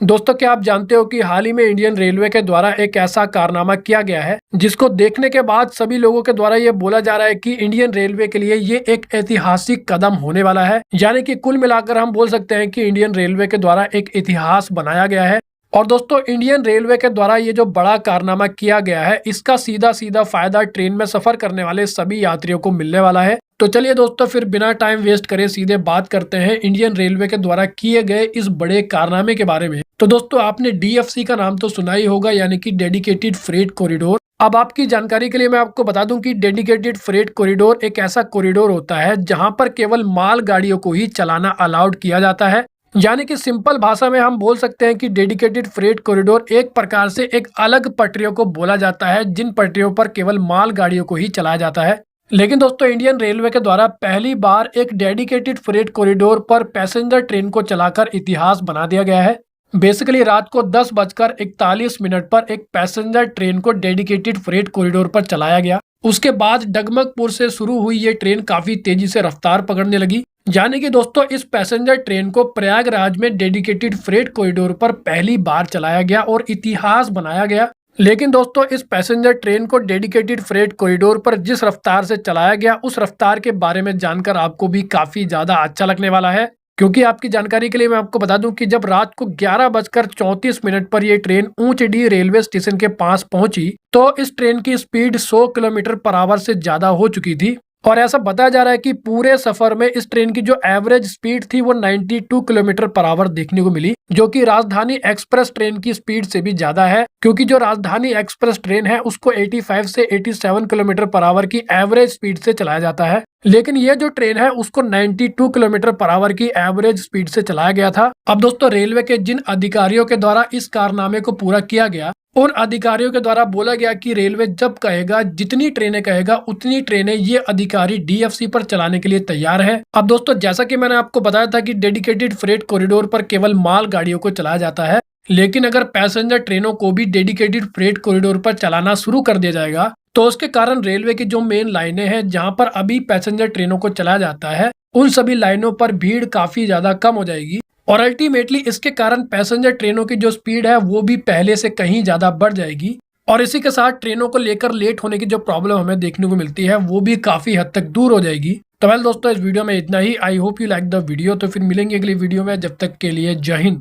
दोस्तों, क्या आप जानते हो कि हाल ही में इंडियन रेलवे के द्वारा एक ऐसा कारनामा किया गया है जिसको देखने के बाद सभी लोगों के द्वारा ये बोला जा रहा है कि इंडियन रेलवे के लिए ये एक ऐतिहासिक कदम होने वाला है। यानी कि कुल मिलाकर हम बोल सकते हैं कि इंडियन रेलवे के द्वारा एक इतिहास बनाया गया है। और दोस्तों, इंडियन रेलवे के द्वारा ये जो बड़ा कारनामा किया गया है, इसका सीधा सीधा फायदा ट्रेन में सफर करने वाले सभी यात्रियों को मिलने वाला है। तो चलिए दोस्तों, फिर बिना टाइम वेस्ट करे सीधे बात करते हैं इंडियन रेलवे के द्वारा किए गए इस बड़े कारनामे के बारे में। तो दोस्तों, आपने डीएफसी का नाम तो सुना ही होगा, यानी कि डेडिकेटेड फ्रेट कॉरिडोर। अब आपकी जानकारी के लिए मैं आपको बता दूं कि डेडिकेटेड फ्रेट कॉरिडोर एक ऐसा कॉरिडोर होता है जहां पर केवल माल गाड़ियों को ही चलाना अलाउड किया जाता है। यानी कि सिंपल भाषा में हम बोल सकते हैं कि डेडिकेटेड फ्रेट कॉरिडोर एक प्रकार से एक अलग पटरियों को बोला जाता है, जिन पटरियों पर केवल माल गाड़ियों को ही चलाया जाता है। लेकिन दोस्तों, इंडियन रेलवे के द्वारा पहली बार एक डेडिकेटेड फ्रेट कॉरिडोर पर पैसेंजर ट्रेन को चलाकर इतिहास बना दिया गया है। बेसिकली रात को 10:41 पर एक पैसेंजर ट्रेन को डेडिकेटेड फ्रेट कॉरिडोर पर चलाया गया। उसके बाद डगमगपुर से शुरू हुई ये ट्रेन काफी तेजी से रफ्तार पकड़ने लगी। यानी कि दोस्तों, इस पैसेंजर ट्रेन को प्रयागराज में डेडिकेटेड फ्रेट कॉरिडोर पर पहली बार चलाया गया और इतिहास बनाया गया। लेकिन दोस्तों, इस पैसेंजर ट्रेन को डेडिकेटेड फ्रेट कॉरिडोर पर जिस रफ्तार से चलाया गया, उस रफ्तार के बारे में जानकर आपको भी काफी ज्यादा अच्छा लगने वाला है। क्योंकि आपकी जानकारी के लिए मैं आपको बता दूं कि जब रात को 11:34 पर यह ट्रेन ऊंचडी रेलवे स्टेशन के पास पहुंची, तो इस ट्रेन की स्पीड 100 किलोमीटर पर आवर से ज्यादा हो चुकी थी। और ऐसा बताया जा रहा है कि पूरे सफर में इस ट्रेन की जो एवरेज स्पीड थी वो 92 किलोमीटर पर आवर देखने को मिली, जो कि राजधानी एक्सप्रेस ट्रेन की स्पीड से भी ज्यादा है। क्योंकि जो राजधानी एक्सप्रेस ट्रेन है उसको 85 से 87 किलोमीटर पर आवर की एवरेज स्पीड से चलाया जाता है, लेकिन ये जो ट्रेन है उसको 92 किलोमीटर पर आवर की एवरेज स्पीड से चलाया गया था। अब दोस्तों, रेलवे के जिन अधिकारियों के द्वारा इस कारनामे को पूरा किया गया, उन अधिकारियों के द्वारा बोला गया कि रेलवे जब कहेगा, जितनी ट्रेनें कहेगा उतनी ट्रेनें ये अधिकारी डीएफसी पर चलाने के लिए तैयार है। अब दोस्तों, जैसा कि मैंने आपको बताया था कि डेडिकेटेड फ्रेट कॉरिडोर पर केवल माल गाड़ियों को चलाया जाता है, लेकिन अगर पैसेंजर ट्रेनों को भी डेडिकेटेड फ्रेट कॉरिडोर पर चलाना शुरू कर दिया जाएगा, तो उसके कारण रेलवे की जो मेन लाइनें हैं जहां पर अभी पैसेंजर ट्रेनों को चलाया जाता है, उन सभी लाइनों पर भीड़ काफी ज्यादा कम हो जाएगी। और अल्टीमेटली इसके कारण पैसेंजर ट्रेनों की जो स्पीड है वो भी पहले से कहीं ज्यादा बढ़ जाएगी। और इसी के साथ ट्रेनों को लेकर लेट होने की जो प्रॉब्लम हमें देखने को मिलती है वो भी काफी हद तक दूर हो जाएगी। तो वेल दोस्तों, इस वीडियो में इतना ही। I hope you like the video. तो फिर मिलेंगे अगली वीडियो में, जब तक के लिए जय हिंद।